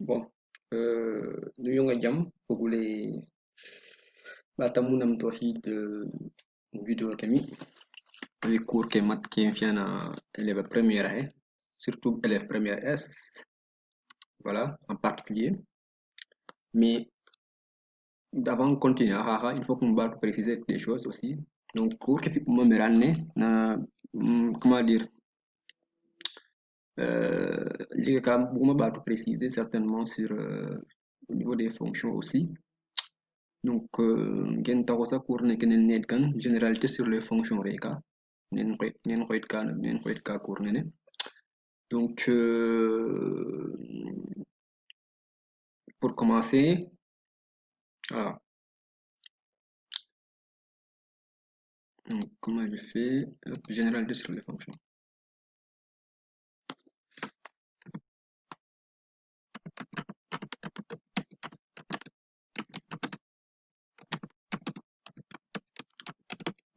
Bon, nuyu nga jàmm fogule ɓatamuna mtohid video kemi wi cours ke mat ke fiana élève première he surtout élève première S, voilà en particulier. Mais avant de continuer il faut qu'on va préciser des choses aussi. Donc cours que fi mo merane na comment dire les cas beaucoup va préciser certainement sur au niveau des fonctions aussi. Donc, gen taxu sa cours ne kene need kan généralité sur les fonctions reka nen xoyit ka cours nene. Donc, pour commencer, voilà. Donc, comment je fais? Généralité sur les fonctions.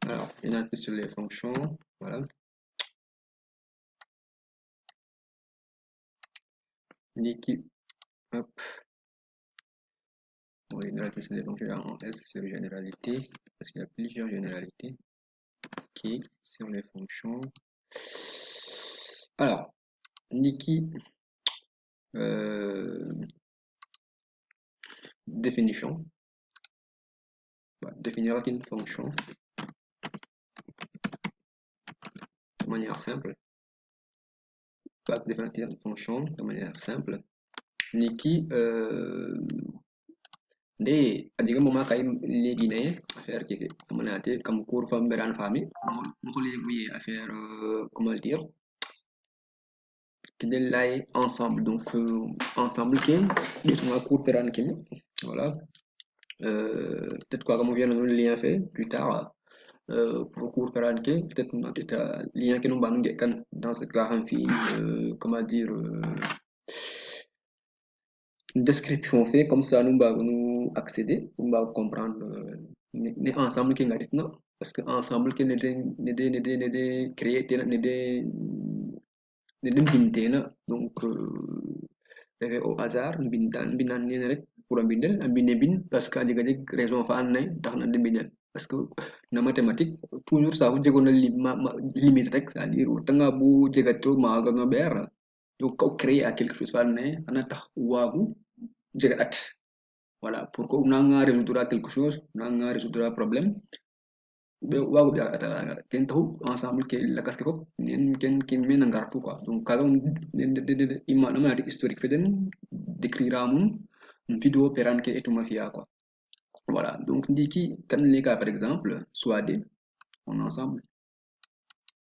Alors, généralité sur les fonctions, voilà. L'équipe, hop. Bon, généralité sur les fonctions en S sur généralité, parce qu'il y a plusieurs généralités qui sur les fonctions. Alors, Niki, définition. Définir une fonction de manière simple. Définir une fonction de manière simple. Niki, de adiga moma kay legi ne affaire qui manate comme cours fam beran fami mo legi affaire comment dire qui lay ensemble donc ensemble qui des cours beran qui voilà peut-être quoi comme on vient de le lien fait plus tard pour cours peranke peut-être lien que nous bannu kan dans ce cas comment dire une description fait comme ça nous accéder nous comprendre ne ensemble qui ngarit non parce que ensemble qui ne créer ne bintena donc au hasard bindan ni rek pour un bindel un bin parce que adiga raison fa an tax na bindel parce que na mathématique toujours ça vous digo na limite rek c'est-à-dire tanga bu jegato maga nga ber donc ko créer à quelque chose fa ne ana tax wagu jega at voilà pour que nanga résoudre quelque chose nanga résoudre un problème wagu bi atala ken taxu ensemble ke la casque ko ken men ngartu quoi donc kaga imma na historique feden décrire une vidéo peran ke etuma fiya quoi voilà donc ndiki kan les cas par exemple soit des en ensemble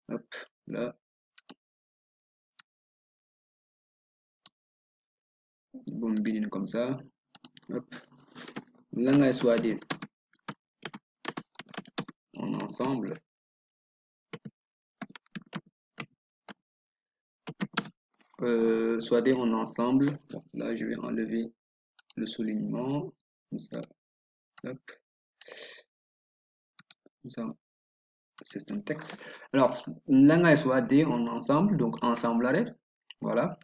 hop là bon binin comme ça hop là nga soit des en ensemble soit des en ensemble bon, là je vais enlever le soulignement comme ça hop comme ça c'est un texte alors là nga soit des en ensemble donc ensemble arrêt voilà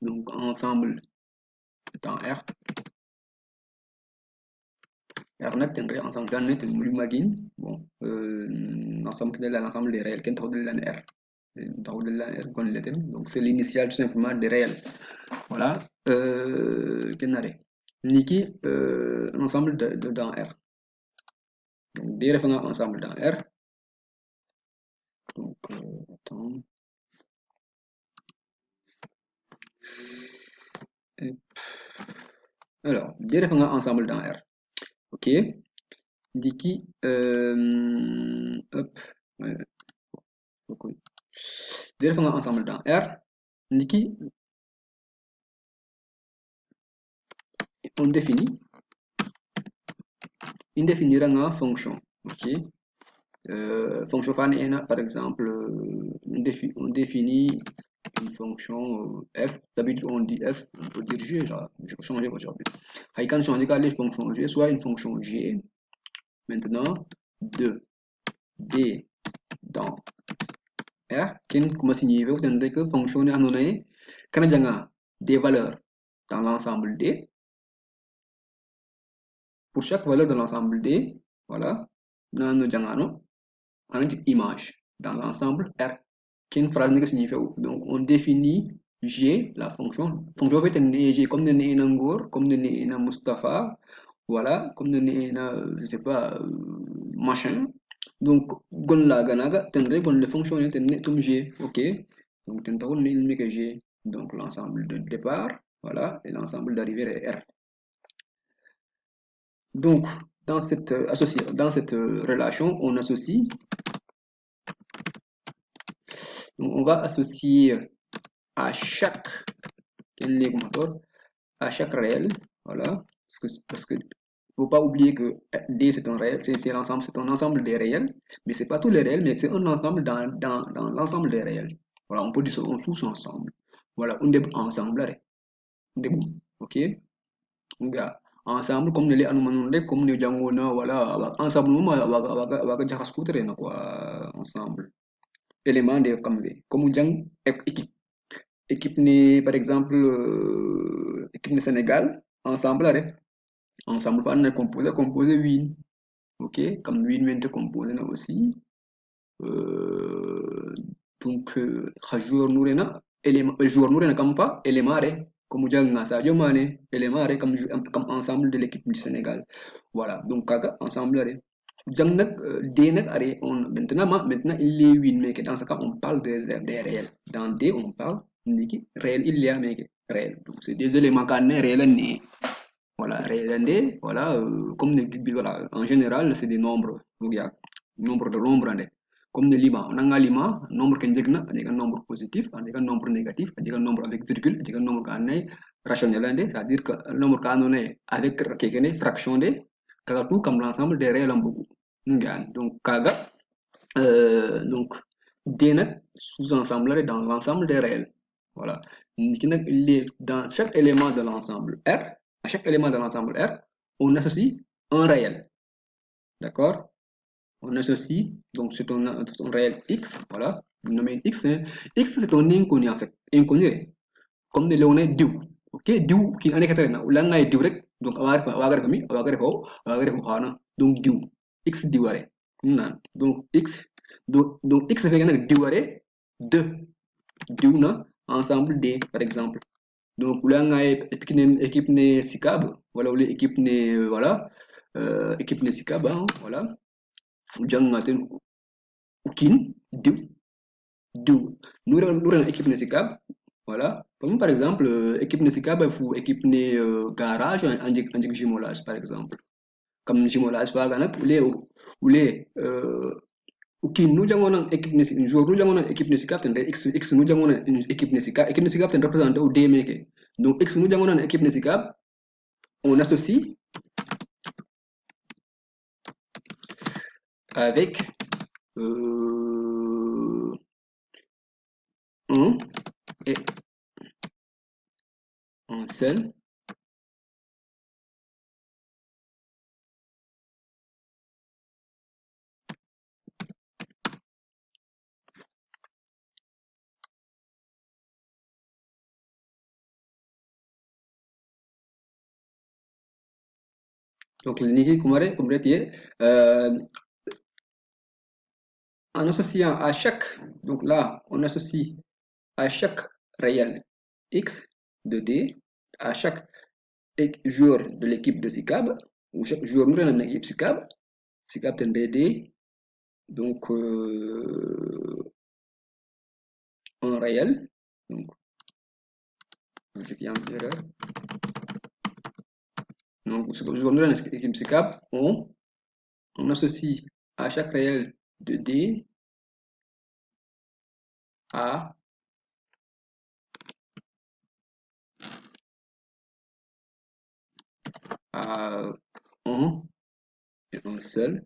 donc ensemble dans R R nag ten ensemble kan ne ten magin bon ensemble de l'ensemble des réels ken taxu de lan R taxu de lan R kon leten donc c'est l'initial tout simplement des réels voilà ken nare niki ensemble de dans R donc des référents ensemble dans R donc attends alors des référents ensemble dans R ok diki hop des référents ensemble dans R niki on définit une fonction ok fonction fan par exemple on définit une fonction f d'habitude on dit f on peut dire g genre je peux changer aujourd'hui il can changer les fonctions g soit une fonction g maintenant de d dans R qui comme signifie que fonction est annoncée quand il y a des valeurs dans l'ensemble D, pour chaque valeur de l'ensemble D, voilà, nous avons une image dans l'ensemble R. Qui est une phrase qui signifie donc on définit G, la fonction fait G comme de Nangour, comme de Mustafa, voilà, comme de je sais pas, machin. Donc, gon la ganaga, tendre gon les fonctions comme G, ok. Donc, tendre que G, donc l'ensemble de départ, voilà, et l'ensemble d'arrivée est R. Donc, dans cette, dans cette relation, on associe, donc on va associer à chaque à chaque réel, voilà, parce que faut pas oublier que D c'est un réel, c'est l'ensemble, c'est un ensemble des réels, mais c'est pas tous les réels, mais c'est un ensemble dans l'ensemble des réels. Voilà, on peut dire ça tous ensemble. Voilà, on est ensemble, là, on est bon, ok? Nga ensemble comme ne le anumanunde comme ne jangona voilà ensemble muma waga jakas kutre na quoi ensemble élément de comme jang équipe équipe ni par exemple équipe ni Sénégal ensemble là ensemble fa na composé win ok comme win mente composé na aussi euh, donc joueur nourena élément joueur nourena comme fa élément comme jang Sadio Mané élément comme comme ensemble de l'équipe du Sénégal voilà donc kaga ensemble là jang nak D nak are on maintenant il est win mais que dans ce cas on parle des réels dans D on parle niki réel il y a mais réel donc c'est des éléments quand réel ni voilà réel D voilà comme voilà en général c'est des nombres donc il y a nombre de nombres comme le lima on a lima nombre qui est un nombre positif un nombre négatif un nombre avec virgule un nombre qui rationnel c'est-à-dire que le nombre qui est avec quelque fraction de kaga tout comme l'ensemble des réels en beaucoup donc kaga donc D sous-ensemble dans l'ensemble des réels voilà dans chaque élément de l'ensemble R à chaque élément de l'ensemble R on associe un réel d'accord on associe, donc c'est un réel X, voilà, nommé X, hein. X c'est un inconnu en fait, inconnu, comme le on est du, ok, du qui en est qu'à ou là on direct, donc donc du, X du donc X, donc X fait un du de, du na ensemble D par exemple. Donc là on a équipe ne SICAB, voilà, ou l'équipe ne, voilà, équipe ne SICAB, hein, voilà. Jangaten ukin diw diw nura équipe ne sikab voilà comme par exemple équipe ne sikab fu équipe ne garage anjik jumolage par exemple comme jumolage fa ganak ule ukin nu jangona équipe ne un jour nu jangona équipe ne sikab ten x x nu jangona équipe ne sikab ten représente au d meke donc x nu jangona équipe ne sikab on associe avec un et un seul. Donc, le Niki Kumare, en associant à chaque, donc là, on associe à chaque réel X de D, à chaque joueur de l'équipe de SICAB, ou chaque joueur de l'équipe SICAB, SICAB est D, donc un réel, donc, je viens de dire, donc, ce joueur de l'équipe SICAB, on associe à chaque réel de D à un et un seul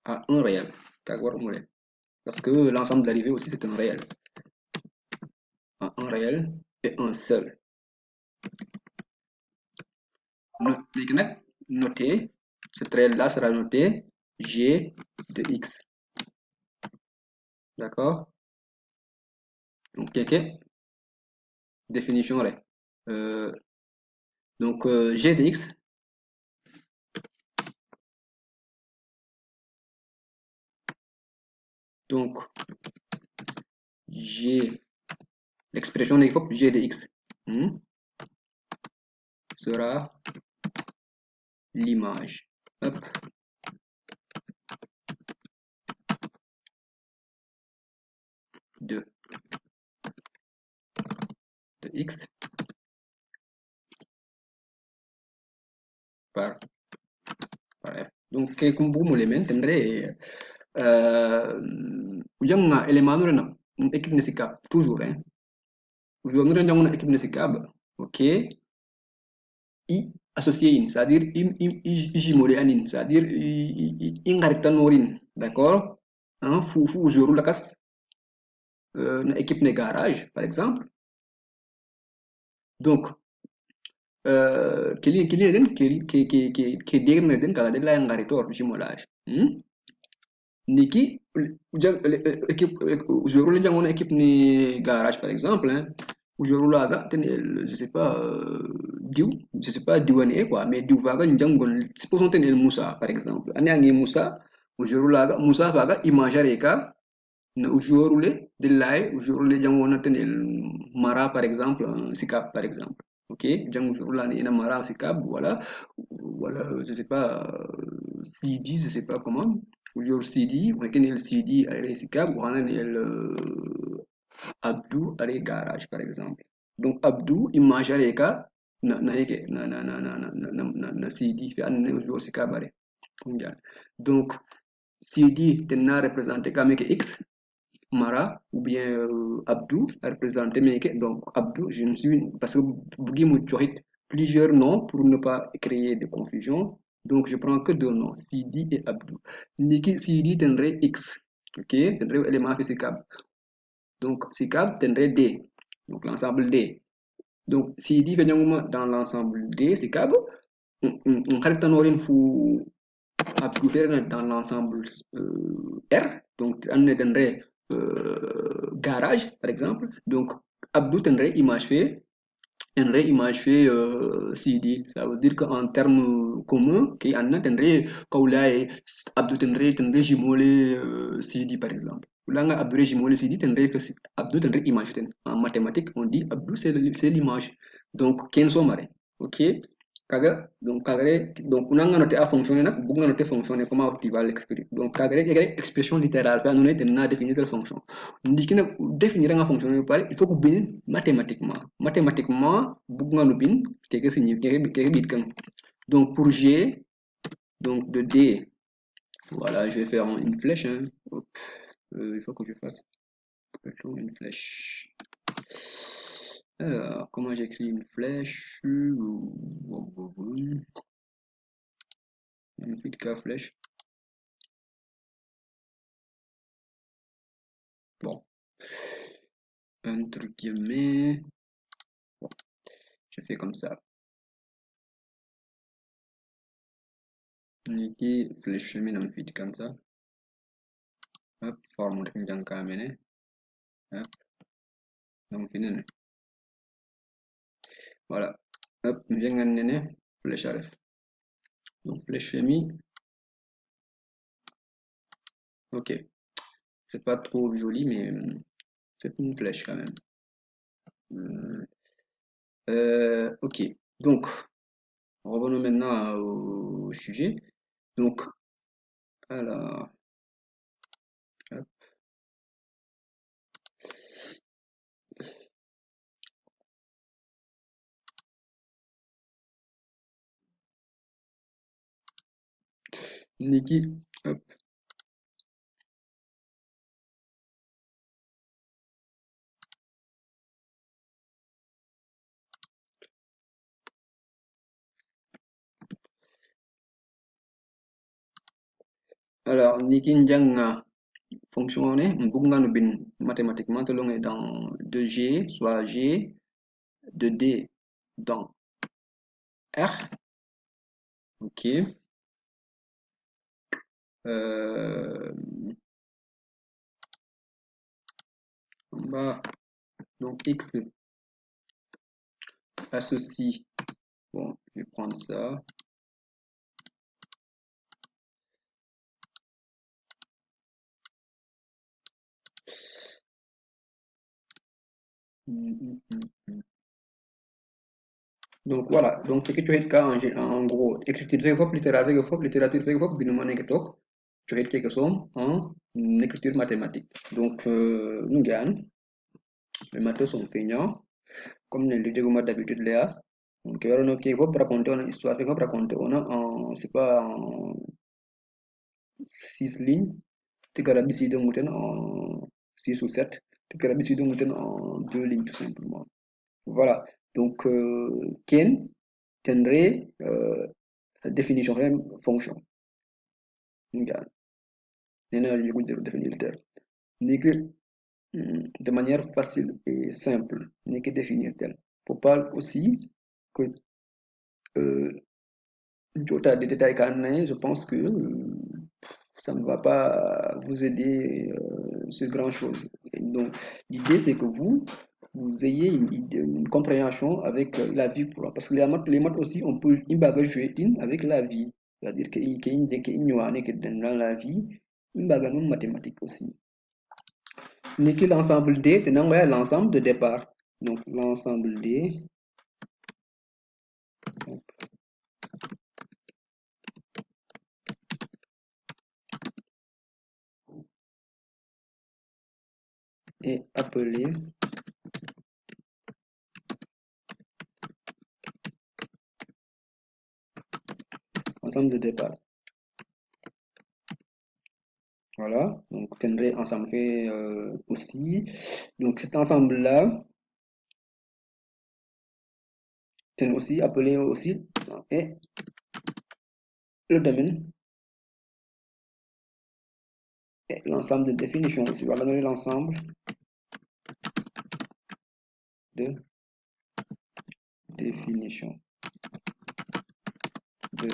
à un réel. Parce que l'ensemble d'arrivée aussi c'est un réel. Un réel et un seul. noté, ce trait-là sera noté G de X. D'accord? Donc, quelle définition là? Donc, G de X, donc G, l'expression de G de X sera l'image de, X par, F. Donc, comme vous l'élément, tendrait un élément une équipe de SICAP, toujours. Hein. Vous avez une équipe de SICAP, ok, I associé in, c'est-à-dire I jumolé anin, c'est-à-dire I norin, d'accord? Hein, fou jour la casse, une équipe de garage, par exemple. Donc, kili eden ke degna eden kala de la ngaritor jumolage. Niki équipe jour le jangon équipe ni garage par exemple, hein. Jour là ga je sais pas diou, je sais pas diwani quoi, mais diou vaga njangon supposons tenir Moussa par exemple. Ane angi Moussa, jour là ga Moussa vaga imagare ka na jour le de lay jour le jangon tenir Mara par exemple, Sikap par exemple. Ok, jang jour là ni na Mara Sikap, voilà, je sais pas CD, je sais pas comment. Toujours CD, ولكن ال CD est cyclable, ou el Abdou est garage par exemple. Donc Abdou image ka na CD fait un jour cyclable. Donc CD tena représenté comme X, Mara ou bien Abdou représenté donc Abdou, je me suis parce que vous plusieurs noms pour ne pas créer de confusion. Donc, je prends que deux noms, Sidi et Abdou. Niki Sidi tendrait X, ok, tendrait élément physique. Donc, SICAB tendrait D, donc l'ensemble D. Donc, Sidi dans l'ensemble D, SICAB, on caractérise fou Abdou dans l'ensemble R, donc on tendrait garage, par exemple. Donc, Abdou tendrait image fait une réimage fait CD. Ça veut dire qu'en termes communs, qu'il y en a tendrait Kaulai, Abdou tendrait jimolé CD par exemple. Là, Abdou jimolé CD tendrait que Abdou tendrait image. En mathématiques, on dit Abdou c'est l'image. Donc, Kenzo Mare. Ok? Donc on a noté à fonctionner, on a noté fonctionner comment tu vas l'exprimer. Donc expression littérale, on a défini telle fonction. On dit que définir une fonction, il faut que vous mathématiquement. Mathématiquement, vous avez qu'est-ce que signifie. Donc pour G, donc de D, voilà, je vais faire une flèche. Hein. Il faut que je fasse une flèche. Alors, comment j'écris une flèche? Une petite flèche. Bon. Entre guillemets. Bon. Je fais comme ça. Niki flèche une petite comme ça. Hop, forme de camene. Hop. Donc, fini. Voilà. Hop, viens à flèche à donc, flèche mis. Ok. C'est pas trop joli, mais c'est une flèche quand même. Ok. Donc, revenons maintenant au sujet. Donc, alors, hop. Niki, hop. Alors, Niki Njanga fonctionner, mathématiquement, tout est dans 2G, soit G, de D dans R. Ok. Euh, en bas, donc X associe. Bon, je vais prendre ça. Donc voilà, donc ce que tu as en gros, écriture littérature, littérature, binomane que toc, tu as quelque chose en écriture mathématique. Donc, nous gagnons, les maths sont feignants, comme nous le disons d'habitude là. Donc, alors, il faut raconter une histoire, il faut raconter, on a en, c'est pas en 6 lignes, tu as décidé de en 6 ou 7, tu as décidé de en 2 lignes tout simplement. Voilà, donc, Ken tendrait définition fonction. Regarde, l'énergie que définir le terme. N'est que de manière facile et simple, n'est que définir tel. Faut pas aussi que des détails carnés, je pense que ça ne va pas vous aider sur grand chose. Et donc, l'idée c'est que vous ayez une compréhension avec la vie courante. Parce que les maths aussi, on peut une bagarre jouer avec la vie. C'est-à-dire qu'il y a dans la vie, une bagarre mathématique aussi. N'est que l'ensemble D, tenant l'ensemble de départ. Donc, l'ensemble D est appelé ensemble de départ. Voilà, donc Tenray ensemble fait aussi. Donc cet ensemble-là est aussi appelé aussi et le domaine et l'ensemble de définition aussi. On va donner l'ensemble de définition de,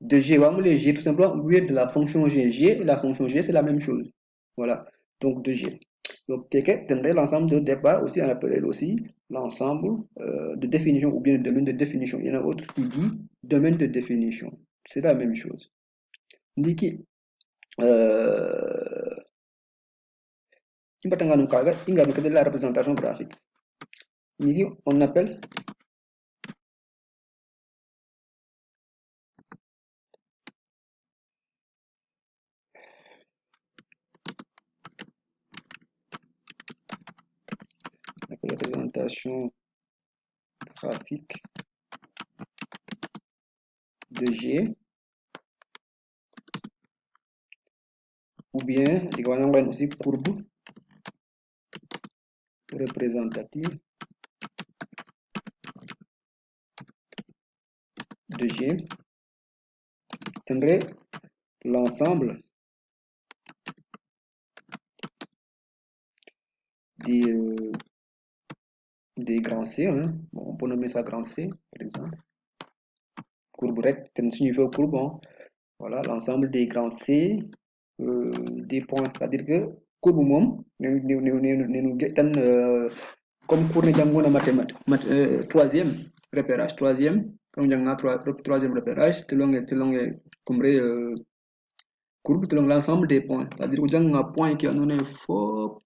de G. On va les G tout simplement, oui, de la fonction G. G et la fonction G, c'est la même chose. Voilà, donc de G. Donc, quelqu'un tendrait l'ensemble de départ aussi, on appelle aussi l'ensemble de définition ou bien le domaine de définition. Il y en a autre qui dit domaine de définition. C'est la même chose. Ndiki, de la représentation graphique. Ndiki, on appelle la représentation graphique de G ou bien, on a aussi courbe représentative de G tendrait l'ensemble des, des grands C, hein. Bon, on peut nommer ça grand C, par exemple. Courbe recte signifie courbe, hein. Voilà, l'ensemble des grands C, des points. C'est-à-dire que courbe mom, comme cours de mathématiques, troisième repérage, comme troisième repérage, comme courbe, l'ensemble des points. C'est-à-dire que un point qui a donné fort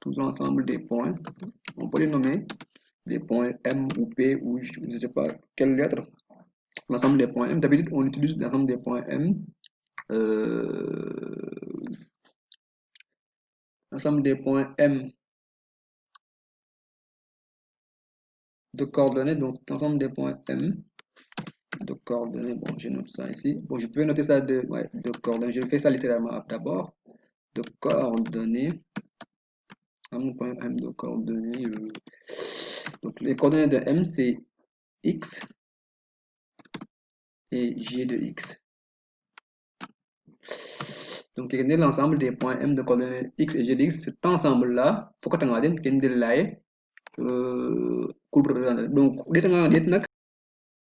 tout l'ensemble des points. On peut les nommer des points M ou P ou je ne sais pas quelle lettre. L'ensemble des points M. D'habitude, on utilise l'ensemble des points M. L'ensemble des points M de coordonnées, donc l'ensemble des points M de coordonnées, bon, je note ça ici. Bon, je peux noter ça de coordonnées, je fais ça littéralement d'abord, de coordonnées, un point M de coordonnées, donc les coordonnées de M, c'est X et G de X. Donc, l'ensemble des points M de coordonnées X et G de X, cet ensemble-là, il faut que tu aies une courbe représentative. Donc,